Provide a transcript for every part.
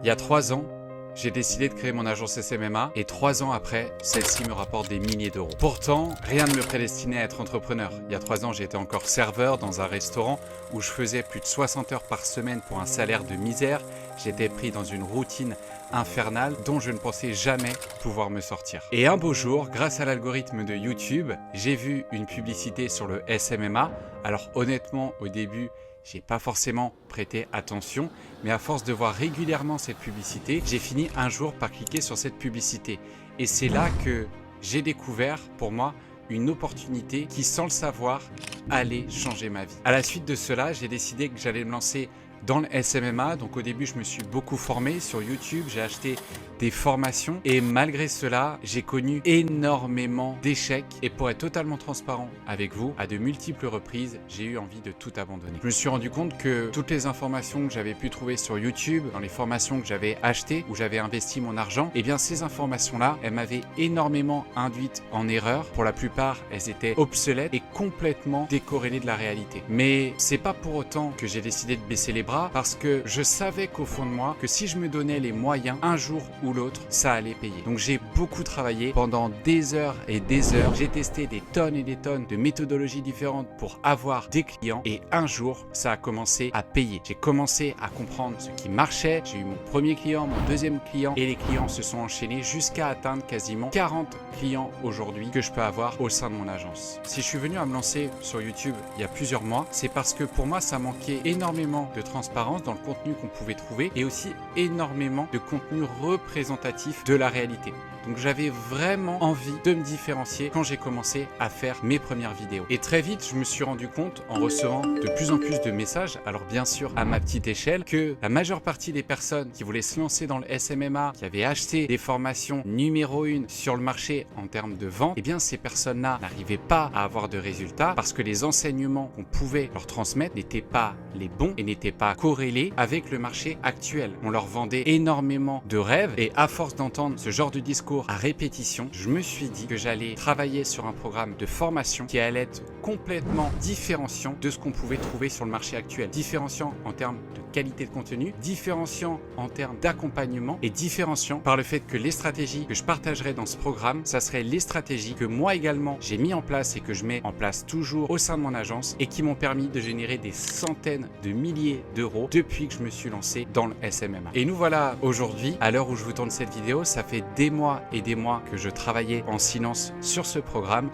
Il y a 3 ans, j'ai décidé de créer mon agence SMMA et 3 ans après, celle-ci me rapporte des milliers d'euros. Pourtant, rien ne me prédestinait à être entrepreneur. Il y a 3 ans, j'étais encore serveur dans un restaurant où je faisais plus de 60 heures par semaine pour un salaire de misère. J'étais pris dans une routine infernale dont je ne pensais jamais pouvoir me sortir. Et un beau jour, grâce à l'algorithme de YouTube, j'ai vu une publicité sur le SMMA. Alors honnêtement, au début, j'ai pas forcément prêté attention, mais à force de voir régulièrement cette publicité, j'ai fini un jour par cliquer sur cette publicité. Et c'est là que j'ai découvert, pour moi, une opportunité qui, sans le savoir, allait changer ma vie. À la suite de cela, j'ai décidé que j'allais me lancer dans le SMMA. Donc au début, je me suis beaucoup formé sur YouTube, j'ai acheté des formations et malgré cela, j'ai connu énormément d'échecs et pour être totalement transparent avec vous, à de multiples reprises, j'ai eu envie de tout abandonner. Je me suis rendu compte que toutes les informations que j'avais pu trouver sur YouTube, dans les formations que j'avais achetées, où j'avais investi mon argent, eh bien ces informations-là, elles m'avaient énormément induite en erreur. Pour la plupart, elles étaient obsolètes et complètement décorrélées de la réalité. Mais c'est pas pour autant que j'ai décidé de baisser les bras parce que je savais qu'au fond de moi, que si je me donnais les moyens, un jour ou l'autre, ça allait payer. Donc j'ai beaucoup travaillé pendant des heures et des heures. J'ai testé des tonnes et des tonnes de méthodologies différentes pour avoir des clients et un jour, ça a commencé à payer. J'ai commencé à comprendre ce qui marchait. J'ai eu mon premier client, mon deuxième client et les clients se sont enchaînés jusqu'à atteindre quasiment 40 clients aujourd'hui que je peux avoir au sein de mon agence. Si je suis venu à me lancer sur YouTube il y a plusieurs mois, c'est parce que pour moi, ça manquait énormément de transparence dans le contenu qu'on pouvait trouver et aussi énormément de contenu représentatif de la réalité. Donc j'avais vraiment envie de me différencier quand j'ai commencé à faire mes premières vidéos. Et très vite, je me suis rendu compte en recevant de plus en plus de messages, alors bien sûr à ma petite échelle, que la majeure partie des personnes qui voulaient se lancer dans le SMMA, qui avaient acheté des formations numéro 1 sur le marché en termes de vente, eh bien ces personnes-là n'arrivaient pas à avoir de résultats parce que les enseignements qu'on pouvait leur transmettre n'étaient pas les bons et n'étaient pas corrélés avec le marché actuel. On leur vendait énormément de rêves et à force d'entendre ce genre de discours à répétition, je me suis dit que j'allais travailler sur un programme de formation qui allait être complètement différenciant de ce qu'on pouvait trouver sur le marché actuel. Différenciant en termes de qualité de contenu, différenciant en termes d'accompagnement et différenciant par le fait que les stratégies que je partagerais dans ce programme, ça serait les stratégies que moi également j'ai mis en place et que je mets en place toujours au sein de mon agence et qui m'ont permis de générer des centaines de milliers d'euros depuis que je me suis lancé dans le SMMA. Et nous voilà aujourd'hui, à l'heure où je vous tourne cette vidéo, ça fait des mois et des mois que je travaillais en silence sur ce programme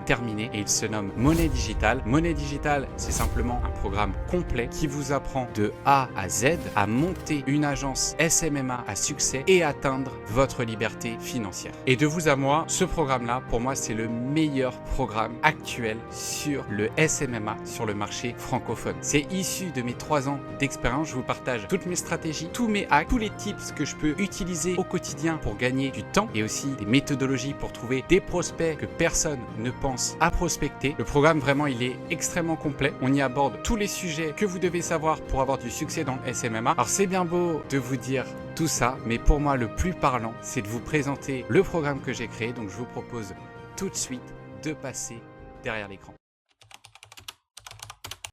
terminé et il se nomme Monnaie Digitale. Monnaie Digitale, c'est simplement un programme complet qui vous apprend de A à Z à monter une agence SMMA à succès et atteindre votre liberté financière. Et de vous à moi, ce programme-là, pour moi, c'est le meilleur programme actuel sur le SMMA, sur le marché francophone. C'est issu de mes 3 ans d'expérience. Je vous partage toutes mes stratégies, tous mes hacks, tous les tips que je peux utiliser au quotidien pour gagner du temps et aussi des méthodologies pour trouver des prospects que personne ne pense à prospecter. Le programme vraiment il est extrêmement complet. On y aborde tous les sujets que vous devez savoir pour avoir du succès dans le SMMA. Alors c'est bien beau de vous dire tout ça, mais pour moi le plus parlant c'est de vous présenter le programme que j'ai créé. Donc je vous propose tout de suite de passer derrière l'écran.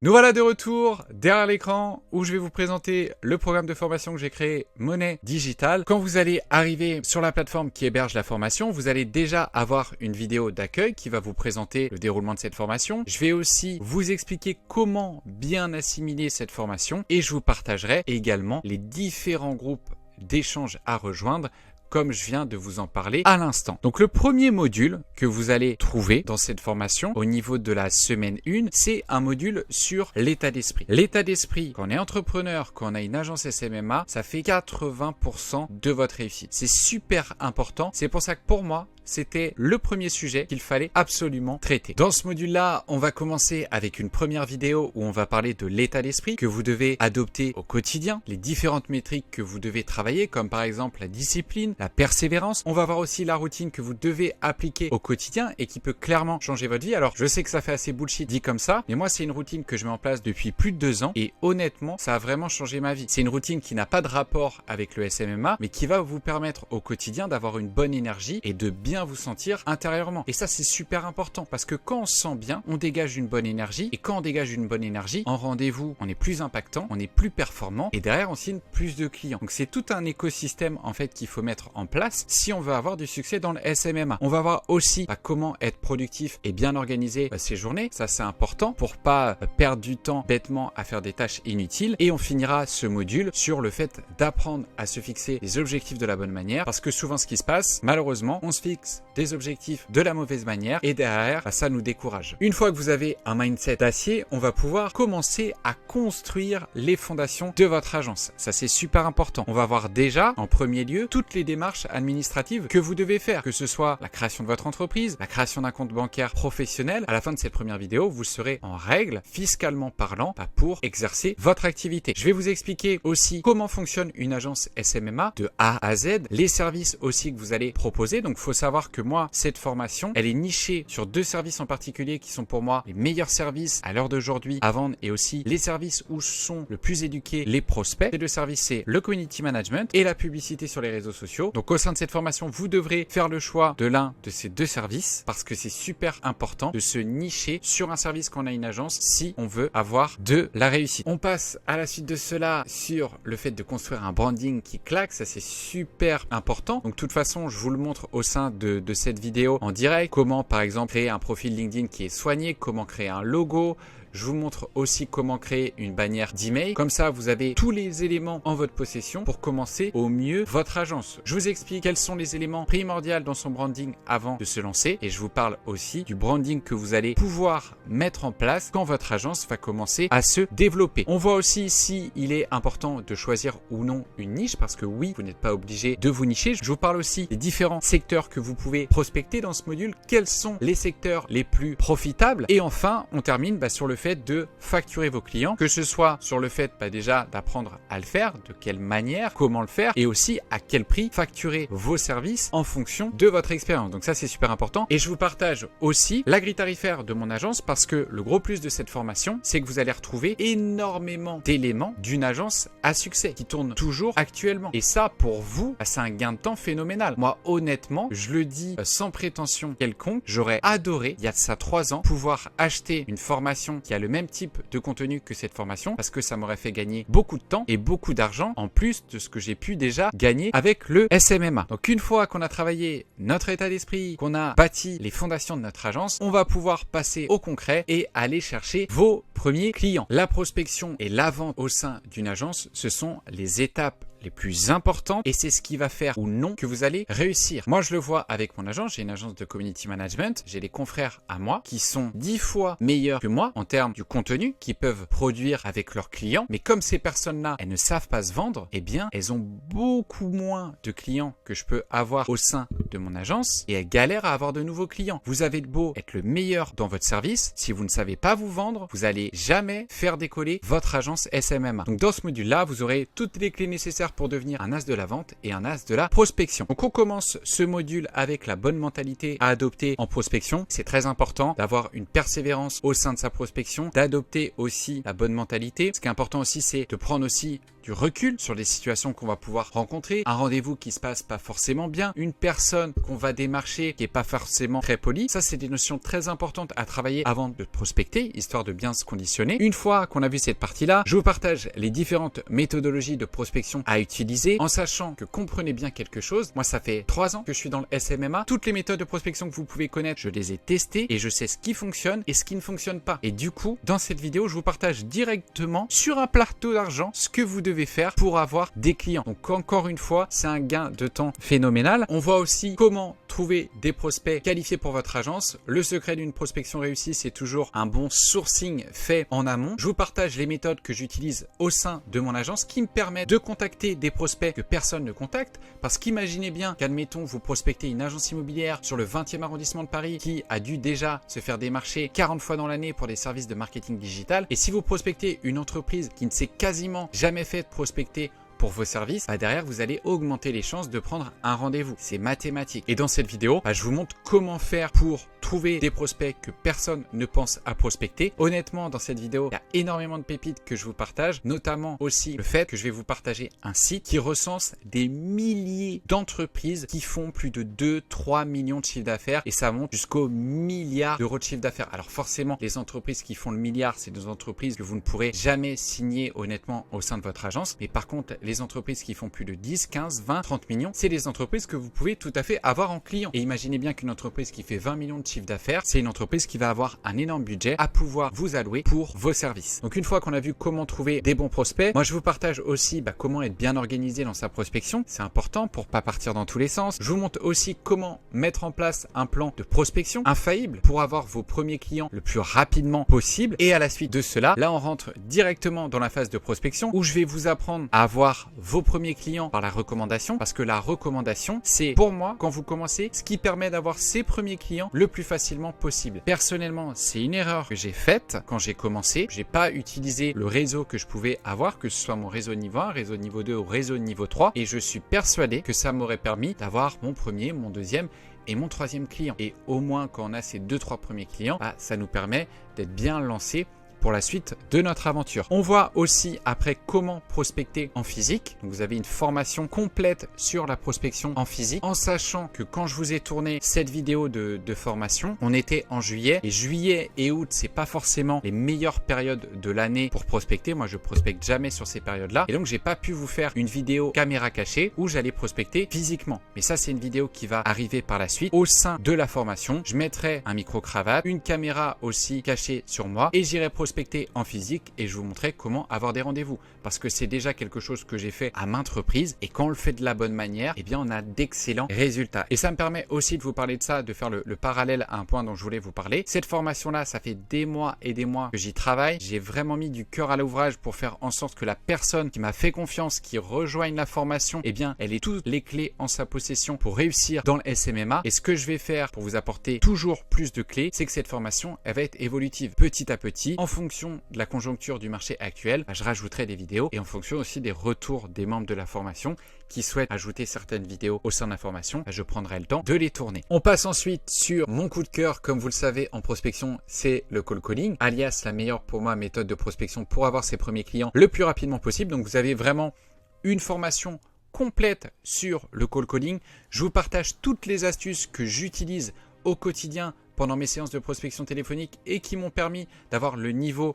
Nous voilà de retour derrière l'écran où je vais vous présenter le programme de formation que j'ai créé, Monnaie Digitale. Quand vous allez arriver sur la plateforme qui héberge la formation, vous allez déjà avoir une vidéo d'accueil qui va vous présenter le déroulement de cette formation. Je vais aussi vous expliquer comment bien assimiler cette formation et je vous partagerai également les différents groupes d'échange à rejoindre comme je viens de vous en parler à l'instant. Donc le premier module que vous allez trouver dans cette formation au niveau de la semaine 1, c'est un module sur l'état d'esprit. L'état d'esprit, quand on est entrepreneur, quand on a une agence SMMA, ça fait 80% de votre réussite. C'est super important. C'est pour ça que pour moi, c'était le premier sujet qu'il fallait absolument traiter. Dans ce module-là, on va commencer avec une première vidéo où on va parler de l'état d'esprit que vous devez adopter au quotidien, les différentes métriques que vous devez travailler, comme par exemple la discipline, la persévérance. On va voir aussi la routine que vous devez appliquer au quotidien et qui peut clairement changer votre vie. Alors, je sais que ça fait assez bullshit dit comme ça, mais moi, c'est une routine que je mets en place depuis plus de 2 ans et honnêtement, ça a vraiment changé ma vie. C'est une routine qui n'a pas de rapport avec le SMMA, mais qui va vous permettre au quotidien d'avoir une bonne énergie et de bien bien vous sentir intérieurement. Et ça, c'est super important parce que quand on se sent bien, on dégage une bonne énergie. Et quand on dégage une bonne énergie, en rendez-vous, on est plus impactant, on est plus performant et derrière, on signe plus de clients. Donc, c'est tout un écosystème en fait qu'il faut mettre en place si on veut avoir du succès dans le SMMA. On va voir aussi comment être productif et bien organiser ses journées. Ça, c'est important pour pas perdre du temps bêtement à faire des tâches inutiles. Et on finira ce module sur le fait d'apprendre à se fixer des objectifs de la bonne manière parce que souvent, ce qui se passe, malheureusement, on se fixe des objectifs de la mauvaise manière et derrière, ça nous décourage. Une fois que vous avez un mindset d'acier, on va pouvoir commencer à construire les fondations de votre agence. Ça, c'est super important. On va voir déjà, en premier lieu, toutes les démarches administratives que vous devez faire, que ce soit la création de votre entreprise, la création d'un compte bancaire professionnel. À la fin de cette première vidéo, vous serez en règle, fiscalement parlant, pour exercer votre activité. Je vais vous expliquer aussi comment fonctionne une agence SMMA de A à Z, les services aussi que vous allez proposer. Donc, il faut savoir que moi, cette formation, elle est nichée sur 2 services en particulier qui sont pour moi les meilleurs services à l'heure d'aujourd'hui à vendre et aussi les services où sont le plus éduqués les prospects. Ces 2 services, c'est le community management et la publicité sur les réseaux sociaux. Donc, au sein de cette formation, vous devrez faire le choix de l'un de ces 2 services parce que c'est super important de se nicher sur un service qu'on a une agence si on veut avoir de la réussite. On passe à la suite de cela sur le fait de construire un branding qui claque. Ça, c'est super important. Donc, de toute façon, je vous le montre au sein de cette vidéo en direct. Comment, par exemple, créer un profil LinkedIn qui est soigné, comment créer un logo. Je vous montre aussi comment créer une bannière d'email. Comme ça, vous avez tous les éléments en votre possession pour commencer au mieux votre agence. Je vous explique quels sont les éléments primordiaux dans son branding avant de se lancer. Et je vous parle aussi du branding que vous allez pouvoir mettre en place quand votre agence va commencer à se développer. On voit aussi si il est important de choisir ou non une niche parce que oui, vous n'êtes pas obligé de vous nicher. Je vous parle aussi des différents secteurs que vous pouvez prospecter dans ce module. Quels sont les secteurs les plus profitables? Et enfin, on termine sur le fait de facturer vos clients, que ce soit sur le fait déjà d'apprendre à le faire, de quelle manière, comment le faire et aussi à quel prix facturer vos services en fonction de votre expérience. Donc ça, c'est super important. Et je vous partage aussi la grille tarifaire de mon agence parce que le gros plus de cette formation, c'est que vous allez retrouver énormément d'éléments d'une agence à succès qui tourne toujours actuellement. Et ça, pour vous, c'est un gain de temps phénoménal. Moi, honnêtement, je le dis sans prétention quelconque, j'aurais adoré, il y a de ça 3 ans, pouvoir acheter une formation qui a le même type de contenu que cette formation parce que ça m'aurait fait gagner beaucoup de temps et beaucoup d'argent en plus de ce que j'ai pu déjà gagner avec le SMMA. Donc, une fois qu'on a travaillé notre état d'esprit, qu'on a bâti les fondations de notre agence, on va pouvoir passer au concret et aller chercher vos premiers clients. La prospection et la vente au sein d'une agence, ce sont les étapes les plus importantes et c'est ce qui va faire ou non que vous allez réussir. Moi, je le vois avec mon agence. J'ai une agence de community management. J'ai des confrères à moi qui sont 10 fois meilleurs que moi en termes du contenu qu'ils peuvent produire avec leurs clients. Mais comme ces personnes-là, elles ne savent pas se vendre, eh bien, elles ont beaucoup moins de clients que je peux avoir au sein de mon agence et elles galèrent à avoir de nouveaux clients. Vous avez beau être le meilleur dans votre service. Si vous ne savez pas vous vendre, vous allez jamais faire décoller votre agence SMMA. Donc, dans ce module-là, vous aurez toutes les clés nécessaires pour devenir un as de la vente et un as de la prospection. Donc, on commence ce module avec la bonne mentalité à adopter en prospection. C'est très important d'avoir une persévérance au sein de sa prospection, d'adopter aussi la bonne mentalité. Ce qui est important aussi, c'est de prendre aussi du recul sur les situations qu'on va pouvoir rencontrer, un rendez-vous qui se passe pas forcément bien, une personne qu'on va démarcher qui est pas forcément très polie. Ça, c'est des notions très importantes à travailler avant de prospecter, histoire de bien se conditionner. Une fois qu'on a vu cette partie-là, je vous partage les différentes méthodologies de prospection à utiliser en sachant que comprenez bien quelque chose. Moi, ça fait 3 ans que je suis dans le SMMA. Toutes les méthodes de prospection que vous pouvez connaître, je les ai testées et je sais ce qui fonctionne et ce qui ne fonctionne pas. Et du coup, dans cette vidéo, je vous partage directement sur un plateau d'argent ce que vous devez faire pour avoir des clients. Donc, encore une fois, c'est un gain de temps phénoménal. On voit aussi comment trouver des prospects qualifiés pour votre agence. Le secret d'une prospection réussie, c'est toujours un bon sourcing fait en amont. Je vous partage les méthodes que j'utilise au sein de mon agence qui me permettent de contacter des prospects que personne ne contacte. Parce qu'imaginez bien qu'admettons, vous prospectez une agence immobilière sur le 20e arrondissement de Paris qui a dû déjà se faire démarcher 40 fois dans l'année pour des services de marketing digital. Et si vous prospectez une entreprise qui ne s'est quasiment jamais fait prospecter pour vos services, derrière, vous allez augmenter les chances de prendre un rendez-vous. C'est mathématique. Et dans cette vidéo, je vous montre comment faire pour trouver des prospects que personne ne pense à prospecter. Honnêtement, dans cette vidéo, il y a énormément de pépites que je vous partage, notamment aussi le fait que je vais vous partager un site qui recense des milliers d'entreprises qui font plus de 2-3 millions de chiffre d'affaires et ça monte jusqu'au milliard d'euros de chiffre d'affaires. Alors forcément, les entreprises qui font le milliard, c'est des entreprises que vous ne pourrez jamais signer honnêtement au sein de votre agence. Mais par contre, les entreprises qui font plus de 10, 15, 20, 30 millions, c'est des entreprises que vous pouvez tout à fait avoir en client. Et imaginez bien qu'une entreprise qui fait 20 millions de chiffre d'affaires, c'est une entreprise qui va avoir un énorme budget à pouvoir vous allouer pour vos services. Donc une fois qu'on a vu comment trouver des bons prospects, moi je vous partage aussi comment être bien organisé dans sa prospection. C'est important pour pas partir dans tous les sens. Je vous montre aussi comment mettre en place un plan de prospection infaillible pour avoir vos premiers clients le plus rapidement possible. Et à la suite de cela, là on rentre directement dans la phase de prospection où je vais vous apprendre à avoir vos premiers clients par la recommandation, parce que la recommandation, c'est pour moi, quand vous commencez, ce qui permet d'avoir ses premiers clients le plus facilement possible. Personnellement, c'est une erreur que j'ai faite quand j'ai commencé. J'ai pas utilisé le réseau que je pouvais avoir, que ce soit mon réseau niveau 1, réseau niveau 2 ou réseau niveau 3, et je suis persuadé que ça m'aurait permis d'avoir mon premier, mon deuxième et mon troisième client. Et au moins, quand on a ces 2-3 premiers clients, ça nous permet d'être bien lancé pour la suite de notre aventure. On voit aussi après comment prospecter en physique. Donc vous avez une formation complète sur la prospection en physique, en sachant que quand je vous ai tourné cette vidéo de formation, on était en juillet et juillet et août, c'est pas forcément les meilleures périodes de l'année pour prospecter. Moi, je prospecte jamais sur ces périodes-là et donc j'ai pas pu vous faire une vidéo caméra cachée où j'allais prospecter physiquement. Mais ça, c'est une vidéo qui va arriver par la suite au sein de la formation. Je mettrai un micro-cravate, une caméra aussi cachée sur moi et j'irai prospecter en physique et je vous montrerai comment avoir des rendez-vous, parce que c'est déjà quelque chose que j'ai fait à maintes reprises et quand on le fait de la bonne manière, eh bien on a d'excellents résultats. Et ça me permet aussi de vous parler de ça, de faire le parallèle à un point dont je voulais vous parler. Cette formation là, ça fait des mois et des mois que j'y travaille. J'ai vraiment mis du cœur à l'ouvrage pour faire en sorte que la personne qui m'a fait confiance, qui rejoigne la formation, eh bien elle ait toutes les clés en sa possession pour réussir dans le SMMA. Et ce que je vais faire pour vous apporter toujours plus de clés, c'est que cette formation, elle va être évolutive petit à petit en fonction de la conjoncture du marché actuel. Je rajouterai des vidéos et en fonction aussi des retours des membres de la formation qui souhaitent ajouter certaines vidéos au sein de la formation, je prendrai le temps de les tourner. On passe ensuite sur mon coup de cœur. Comme vous le savez, en prospection, c'est le cold calling, alias la meilleure pour moi méthode de prospection pour avoir ses premiers clients le plus rapidement possible. Donc vous avez vraiment une formation complète sur le cold calling. Je vous partage toutes les astuces que j'utilise au quotidien pendant mes séances de prospection téléphonique et qui m'ont permis d'avoir le niveau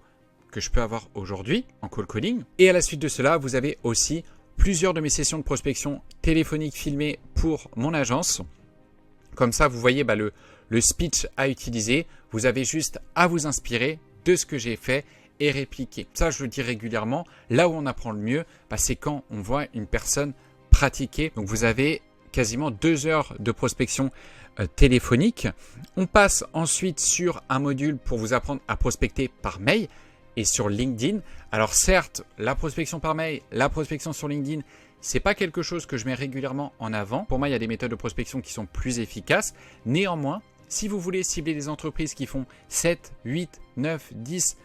que je peux avoir aujourd'hui en cold calling. Et à la suite de cela, vous avez aussi plusieurs de mes sessions de prospection téléphonique filmées pour mon agence. Comme ça, vous voyez le speech à utiliser. Vous avez juste à vous inspirer de ce que j'ai fait et répliquer. Ça, je le dis régulièrement. Là où on apprend le mieux, c'est quand on voit une personne pratiquer. Donc, vous avez quasiment 2 heures de prospection téléphonique. On passe ensuite sur un module pour vous apprendre à prospecter par mail et sur LinkedIn. Alors certes, la prospection par mail, la prospection sur LinkedIn, c'est pas quelque chose que je mets régulièrement en avant. Pour moi, il y a des méthodes de prospection qui sont plus efficaces. Néanmoins, si vous voulez cibler des entreprises qui font 7, 8, 9, 10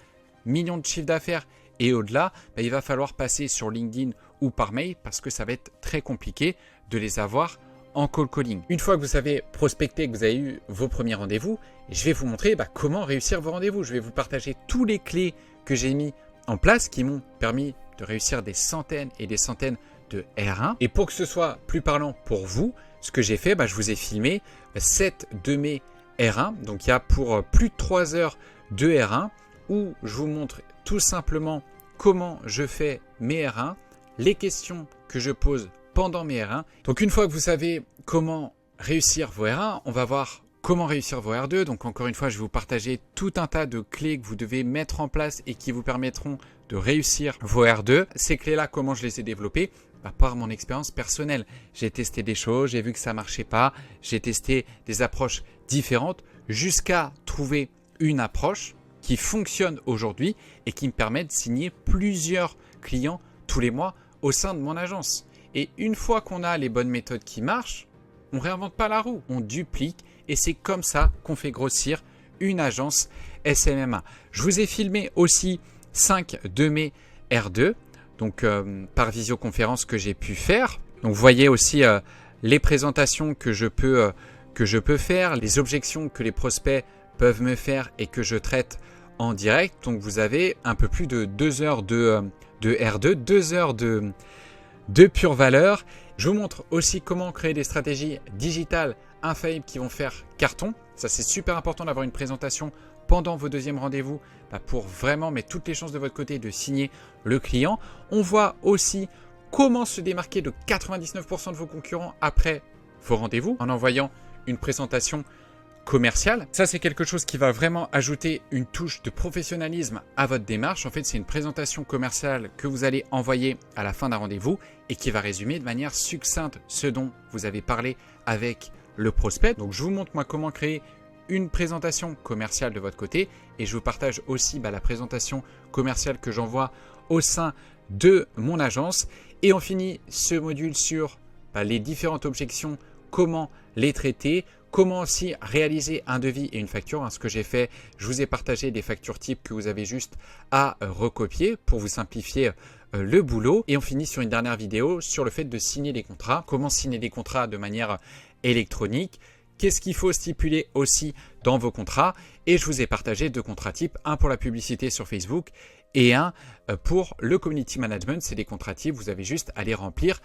millions de chiffre d'affaires et au-delà, il va falloir passer sur LinkedIn ou par mail parce que ça va être très compliqué de les avoir en cold calling. Une fois que vous avez prospecté, que vous avez eu vos premiers rendez-vous, je vais vous montrer comment réussir vos rendez-vous. Je vais vous partager tous les clés que j'ai mis en place qui m'ont permis de réussir des centaines et des centaines de R1. Et pour que ce soit plus parlant pour vous, ce que j'ai fait, je vous ai filmé 7 de mes R1. Donc il y a pour plus de 3 heures de R1 où je vous montre tout simplement comment je fais mes R1, les questions que je pose pendant mes R1. Donc une fois que vous savez comment réussir vos R1, on va voir comment réussir vos R2. Donc encore une fois, je vais vous partager tout un tas de clés que vous devez mettre en place et qui vous permettront de réussir vos R2. Ces clés-là, comment je les ai développées? Par mon expérience personnelle. J'ai testé des choses, j'ai vu que ça ne marchait pas, j'ai testé des approches différentes jusqu'à trouver une approche qui fonctionne aujourd'hui et qui me permet de signer plusieurs clients tous les mois au sein de mon agence. Et une fois qu'on a les bonnes méthodes qui marchent, on ne réinvente pas la roue, on duplique et c'est comme ça qu'on fait grossir une agence SMMA. Je vous ai filmé aussi 5 de mes R2, donc par visioconférence que j'ai pu faire. Donc vous voyez aussi les présentations que je peux que je peux faire, les objections que les prospects peuvent me faire et que je traite en direct. Donc vous avez un peu plus de 2 heures de R2, 2 heures de pure valeur. Je vous montre aussi comment créer des stratégies digitales infaillibles qui vont faire carton. Ça, c'est super important d'avoir une présentation pendant vos deuxièmes rendez-vous pour vraiment mettre toutes les chances de votre côté de signer le client. On voit aussi comment se démarquer de 99% de vos concurrents après vos rendez-vous en envoyant une présentation commerciale. Ça, c'est quelque chose qui va vraiment ajouter une touche de professionnalisme à votre démarche. En fait, c'est une présentation commerciale que vous allez envoyer à la fin d'un rendez-vous et qui va résumer de manière succincte ce dont vous avez parlé avec le prospect. Donc, je vous montre moi comment créer une présentation commerciale de votre côté et je vous partage aussi la présentation commerciale que j'envoie au sein de mon agence. Et on finit ce module sur les différentes objections, comment les traiter, comment aussi réaliser un devis et une facture. Ce que j'ai fait, je vous ai partagé des factures types que vous avez juste à recopier pour vous simplifier le boulot. Et on finit sur une dernière vidéo sur le fait de signer des contrats, comment signer des contrats de manière électronique. Qu'est-ce qu'il faut stipuler aussi dans vos contrats? Et je vous ai partagé 2 contrats types, un pour la publicité sur Facebook et un pour le community management. C'est des contrats types, vous avez juste à les remplir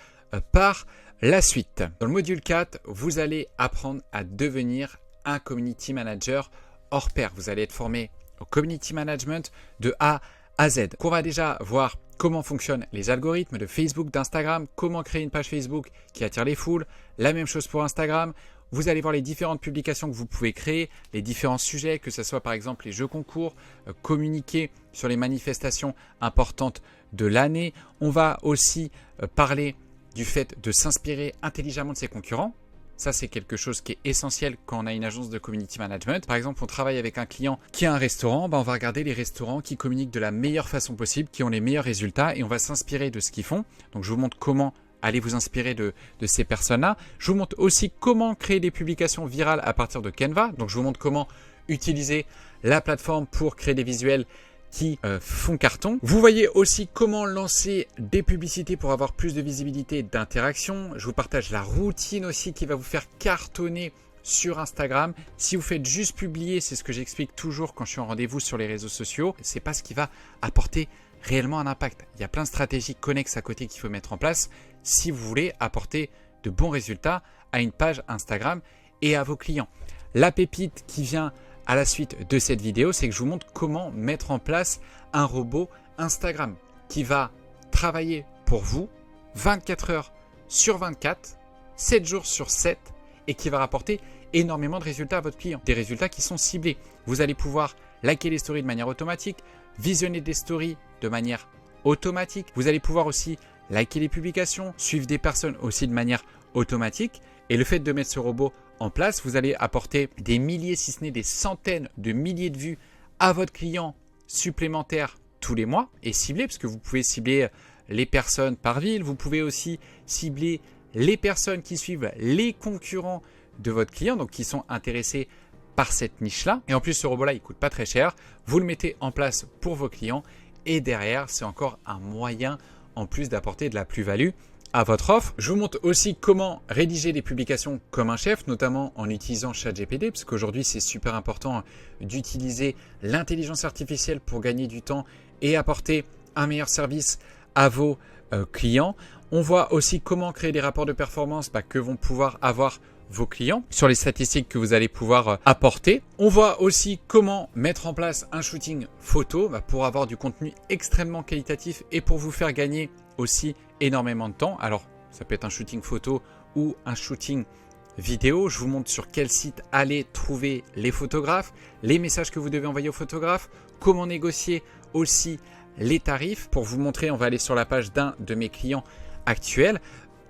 par la suite. Dans le module 4, vous allez apprendre à devenir un community manager hors pair. Vous allez être formé au community management de A à Z. On va déjà voir comment fonctionnent les algorithmes de Facebook, d'Instagram, comment créer une page Facebook qui attire les foules. La même chose pour Instagram. Vous allez voir les différentes publications que vous pouvez créer, les différents sujets, que ce soit par exemple les jeux concours, communiquer sur les manifestations importantes de l'année. On va aussi parler du fait de s'inspirer intelligemment de ses concurrents. Ça, c'est quelque chose qui est essentiel quand on a une agence de community management. Par exemple, on travaille avec un client qui a un restaurant, on va regarder les restaurants qui communiquent de la meilleure façon possible, qui ont les meilleurs résultats et on va s'inspirer de ce qu'ils font. Donc, je vous montre comment aller vous inspirer de ces personnes-là. Je vous montre aussi comment créer des publications virales à partir de Canva. Donc, je vous montre comment utiliser la plateforme pour créer des visuels qui font carton. Vous voyez aussi comment lancer des publicités pour avoir plus de visibilité, d'interaction. Je vous partage la routine aussi qui va vous faire cartonner sur Instagram. Si vous faites juste publier, c'est ce que j'explique toujours quand je suis en rendez-vous sur les réseaux sociaux, c'est pas ce qui va apporter réellement un impact. Il y a plein de stratégies connexes à côté qu'il faut mettre en place si vous voulez apporter de bons résultats à une page Instagram et à vos clients. La pépite qui vient à la suite de cette vidéo, c'est que je vous montre comment mettre en place un robot Instagram qui va travailler pour vous 24 heures sur 24, 7 jours sur 7 et qui va rapporter énormément de résultats à votre client. Des résultats qui sont ciblés. Vous allez pouvoir liker les stories de manière automatique, visionner des stories de manière automatique. Vous allez pouvoir aussi liker les publications, suivre des personnes aussi de manière automatique. Et le fait de mettre ce robot en place, vous allez apporter des milliers, si ce n'est des centaines de milliers de vues à votre client supplémentaires tous les mois et cibler, parce que vous pouvez cibler les personnes par ville, vous pouvez aussi cibler les personnes qui suivent les concurrents de votre client, donc qui sont intéressés par cette niche-là. Et en plus, ce robot-là, il coûte pas très cher. Vous le mettez en place pour vos clients et derrière, c'est encore un moyen en plus d'apporter de la plus-value à votre offre. Je vous montre aussi comment rédiger des publications comme un chef, notamment en utilisant ChatGPT, parce qu'aujourd'hui, c'est super important d'utiliser l'intelligence artificielle pour gagner du temps et apporter un meilleur service à vos clients. On voit aussi comment créer des rapports de performance que vont pouvoir avoir vos clients sur les statistiques que vous allez pouvoir apporter. On voit aussi comment mettre en place un shooting photo pour avoir du contenu extrêmement qualitatif et pour vous faire gagner aussi énormément de temps. Alors, ça peut être un shooting photo ou un shooting vidéo. Je vous montre sur quel site aller trouver les photographes, les messages que vous devez envoyer aux photographes, comment négocier aussi les tarifs. Pour vous montrer, on va aller sur la page d'un de mes clients actuels.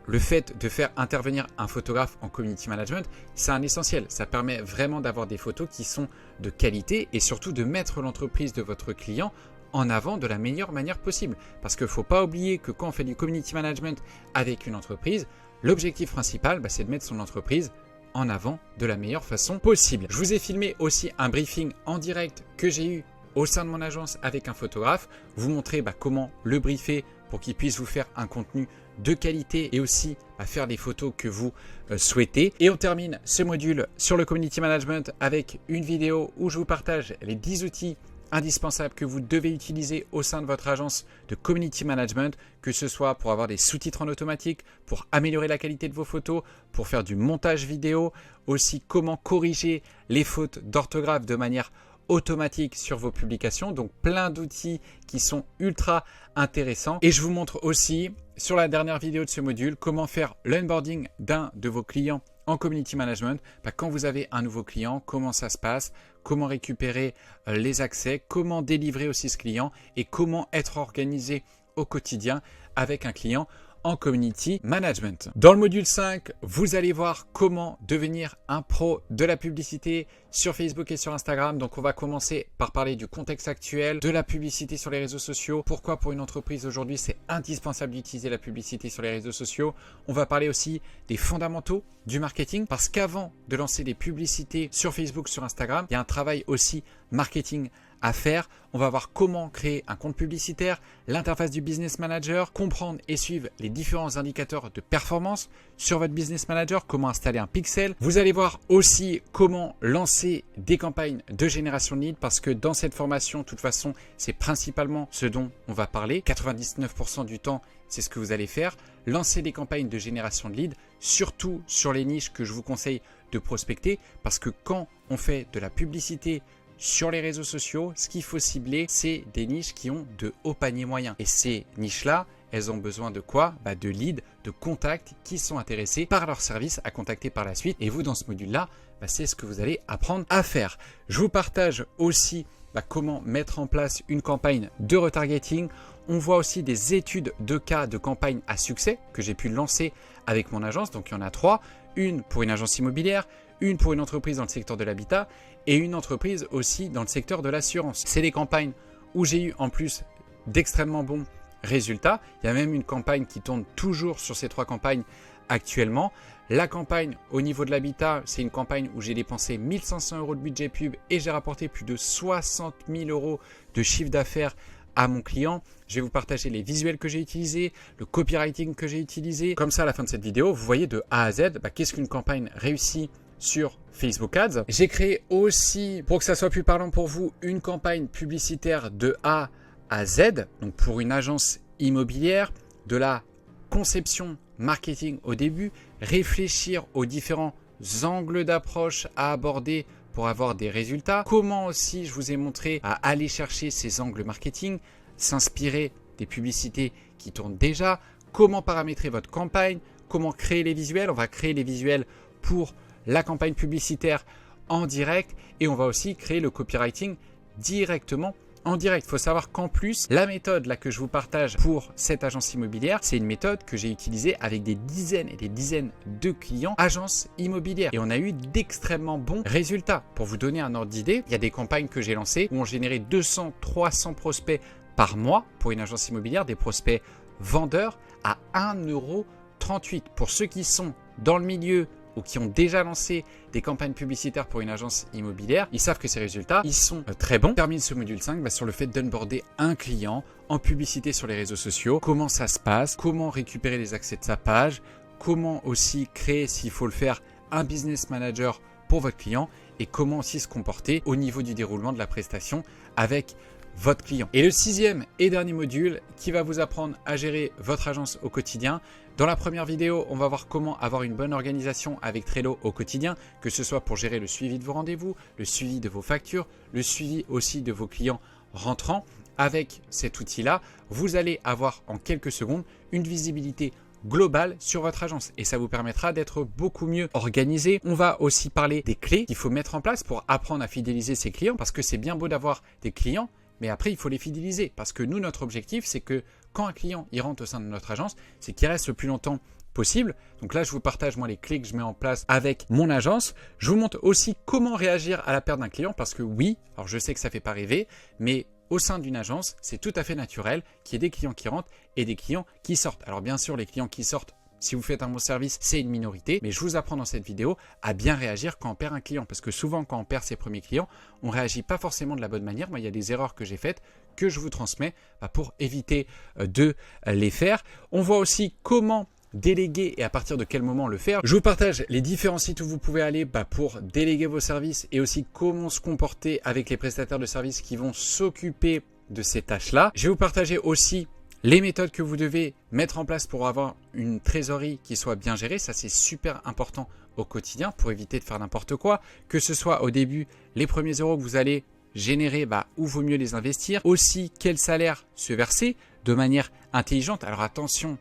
Le fait de faire intervenir un photographe en community management, c'est un essentiel. Ça permet vraiment d'avoir des photos qui sont de qualité et surtout de mettre l'entreprise de votre client en avant de la meilleure manière possible. Parce qu'il ne faut pas oublier que quand on fait du community management avec une entreprise, l'objectif principal, c'est de mettre son entreprise en avant de la meilleure façon possible. Je vous ai filmé aussi un briefing en direct que j'ai eu au sein de mon agence avec un photographe, vous montrer comment le briefer pour qu'ils puissent vous faire un contenu de qualité et aussi faire les photos que vous souhaitez. Et on termine ce module sur le community management avec une vidéo où je vous partage les 10 outils indispensables que vous devez utiliser au sein de votre agence de community management, que ce soit pour avoir des sous-titres en automatique, pour améliorer la qualité de vos photos, pour faire du montage vidéo, aussi comment corriger les fautes d'orthographe de manière automatique sur vos publications. Donc plein d'outils qui sont ultra intéressants. Et je vous montre aussi sur la dernière vidéo de ce module comment faire l'onboarding d'un de vos clients en community management. Quand vous avez un nouveau client, comment ça se passe, comment récupérer les accès, comment délivrer aussi ce client et comment être organisé au quotidien avec un client en community management. Dans le module 5, vous allez voir comment devenir un pro de la publicité sur Facebook et sur Instagram. Donc on va commencer par parler du contexte actuel, de la publicité sur les réseaux sociaux. Pourquoi pour une entreprise aujourd'hui c'est indispensable d'utiliser la publicité sur les réseaux sociaux. On va parler aussi des fondamentaux du marketing parce qu'avant de lancer des publicités sur Facebook, sur Instagram, il y a un travail aussi marketing à faire. On va voir comment créer un compte publicitaire, l'interface du business manager, comprendre et suivre les différents indicateurs de performance sur votre business manager, comment installer un pixel. Vous allez voir aussi comment lancer des campagnes de génération de leads parce que dans cette formation, de toute façon, c'est principalement ce dont on va parler. 99% du temps, c'est ce que vous allez faire. Lancer des campagnes de génération de leads, surtout sur les niches que je vous conseille de prospecter parce que quand on fait de la publicité sur les réseaux sociaux, ce qu'il faut cibler, c'est des niches qui ont de hauts paniers moyens. Et ces niches-là, elles ont besoin de quoi? De leads, de contacts qui sont intéressés par leur service à contacter par la suite. Et vous, dans ce module-là, c'est ce que vous allez apprendre à faire. Je vous partage aussi comment mettre en place une campagne de retargeting. On voit aussi des études de cas de campagne à succès que j'ai pu lancer avec mon agence. Donc, il y en a 3. Une pour une agence immobilière, une pour une entreprise dans le secteur de l'habitat et une entreprise aussi dans le secteur de l'assurance. C'est des campagnes où j'ai eu en plus d'extrêmement bons résultats. Il y a même une campagne qui tourne toujours sur ces 3 campagnes actuellement. La campagne au niveau de l'habitat, c'est une campagne où j'ai dépensé 1500 € de budget pub et j'ai rapporté plus de 60 000 € de chiffre d'affaires à mon client. Je vais vous partager les visuels que j'ai utilisés, le copywriting que j'ai utilisé. Comme ça, à la fin de cette vidéo, vous voyez de A à Z, qu'est-ce qu'une campagne réussie sur Facebook Ads. J'ai créé aussi, pour que ça soit plus parlant pour vous, une campagne publicitaire de A à Z, donc pour une agence immobilière, de la conception marketing au début, réfléchir aux différents angles d'approche à aborder pour avoir des résultats. Comment aussi, je vous ai montré à aller chercher ces angles marketing, s'inspirer des publicités qui tournent déjà, comment paramétrer votre campagne, comment créer les visuels. On va créer les visuels pour la campagne publicitaire en direct et on va aussi créer le copywriting directement en direct. Il faut savoir qu'en plus, la méthode là que je vous partage pour cette agence immobilière, c'est une méthode que j'ai utilisée avec des dizaines et des dizaines de clients agences immobilières et on a eu d'extrêmement bons résultats. Pour vous donner un ordre d'idée, il y a des campagnes que j'ai lancées où on générait 200-300 prospects par mois pour une agence immobilière, des prospects vendeurs à 1,38 €. Pour ceux qui sont dans le milieu ou qui ont déjà lancé des campagnes publicitaires pour une agence immobilière, ils savent que ces résultats, ils sont très bons. On termine ce module 5 sur le fait d'onboarder un client en publicité sur les réseaux sociaux. Comment ça se passe, comment récupérer les accès de sa page, comment aussi créer, s'il faut le faire, un business manager pour votre client et comment aussi se comporter au niveau du déroulement de la prestation avec votre client. Et le 6e et dernier module qui va vous apprendre à gérer votre agence au quotidien. Dans la première vidéo, on va voir comment avoir une bonne organisation avec Trello au quotidien, que ce soit pour gérer le suivi de vos rendez-vous, le suivi de vos factures, le suivi aussi de vos clients rentrants. Avec cet outil-là, vous allez avoir en quelques secondes une visibilité globale sur votre agence et ça vous permettra d'être beaucoup mieux organisé. On va aussi parler des clés qu'il faut mettre en place pour apprendre à fidéliser ses clients parce que c'est bien beau d'avoir des clients, mais après, il faut les fidéliser parce que nous, notre objectif, c'est que quand un client il rentre au sein de notre agence, c'est qu'il reste le plus longtemps possible. Donc là, je vous partage moi les clés que je mets en place avec mon agence. Je vous montre aussi comment réagir à la perte d'un client parce que oui, alors je sais que ça ne fait pas rêver, mais au sein d'une agence, c'est tout à fait naturel qu'il y ait des clients qui rentrent et des clients qui sortent. Alors bien sûr, les clients qui sortent Si vous faites un bon service, c'est une minorité. Mais je vous apprends dans cette vidéo à bien réagir quand on perd un client. Parce que souvent, quand on perd ses premiers clients, on ne réagit pas forcément de la bonne manière. Moi, il y a des erreurs que j'ai faites que je vous transmets pour éviter de les faire. On voit aussi comment déléguer et à partir de quel moment le faire. Je vous partage les différents sites où vous pouvez aller pour déléguer vos services et aussi comment se comporter avec les prestataires de services qui vont s'occuper de ces tâches-là. Je vais vous partager aussi les méthodes que vous devez mettre en place pour avoir une trésorerie qui soit bien gérée. Ça, c'est super important au quotidien pour éviter de faire n'importe quoi. Que ce soit au début, les premiers euros que vous allez générer, où vaut mieux les investir. Aussi, quel salaire se verser de manière intelligente. Alors attention,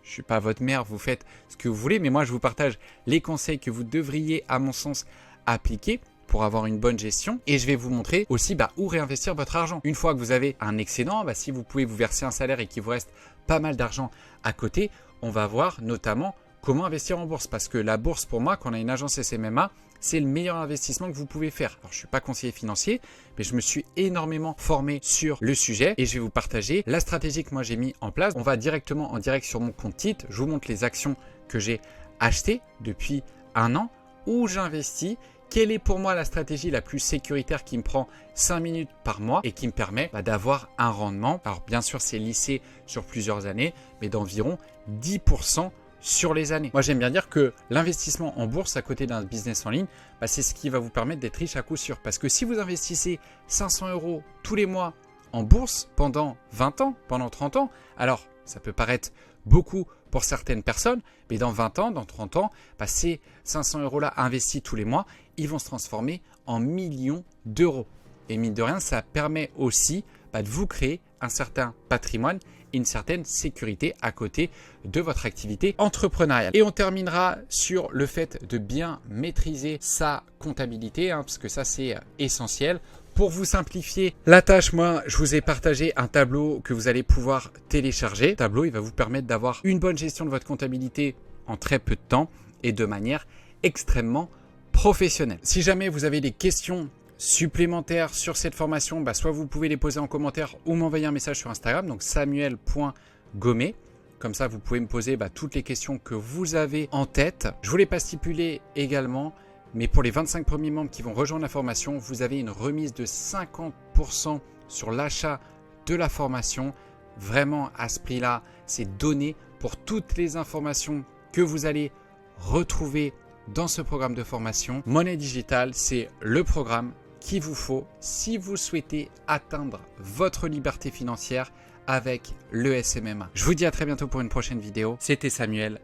je ne suis pas votre mère, vous faites ce que vous voulez, mais moi je vous partage les conseils que vous devriez, à mon sens, appliquer pour avoir une bonne gestion. Et je vais vous montrer aussi où réinvestir votre argent. Une fois que vous avez un excédent, si vous pouvez vous verser un salaire et qu'il vous reste pas mal d'argent à côté, on va voir notamment comment investir en bourse. Parce que la bourse, pour moi, quand on a une agence SMMA, c'est le meilleur investissement que vous pouvez faire. Alors, je ne suis pas conseiller financier, mais je me suis énormément formé sur le sujet et je vais vous partager la stratégie que moi j'ai mis en place. On va directement en direct sur mon compte titre. Je vous montre les actions que j'ai achetées depuis un an, où j'investis. Quelle est pour moi la stratégie la plus sécuritaire qui me prend 5 minutes par mois et qui me permet d'avoir un rendement. Alors bien sûr, c'est lissé sur plusieurs années, mais d'environ 10% sur les années. Moi, j'aime bien dire que l'investissement en bourse à côté d'un business en ligne, c'est ce qui va vous permettre d'être riche à coup sûr. Parce que si vous investissez 500 € tous les mois en bourse pendant 20 ans, pendant 30 ans, alors ça peut paraître beaucoup pour certaines personnes, mais dans 20 ans, dans 30 ans, ces 500 € là investis tous les mois, ils vont se transformer en millions d'euros. Et mine de rien, ça permet aussi de vous créer un certain patrimoine et une certaine sécurité à côté de votre activité entrepreneuriale. Et on terminera sur le fait de bien maîtriser sa comptabilité, parce que ça c'est essentiel. Pour vous simplifier la tâche, moi, je vous ai partagé un tableau que vous allez pouvoir télécharger. Le tableau, il va vous permettre d'avoir une bonne gestion de votre comptabilité en très peu de temps et de manière extrêmement professionnelle. Si jamais vous avez des questions supplémentaires sur cette formation, soit vous pouvez les poser en commentaire ou m'envoyer un message sur Instagram, donc samuel.gomé. Comme ça, vous pouvez me poser toutes les questions que vous avez en tête. Je ne vous l'ai pas stipulé également, mais pour les 25 premiers membres qui vont rejoindre la formation, vous avez une remise de 50% sur l'achat de la formation. Vraiment, à ce prix-là, c'est donné pour toutes les informations que vous allez retrouver dans ce programme de formation. Monnaie Digitale, c'est le programme qu'il vous faut si vous souhaitez atteindre votre liberté financière avec le SMMA. Je vous dis à très bientôt pour une prochaine vidéo. C'était Samuel.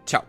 Ciao.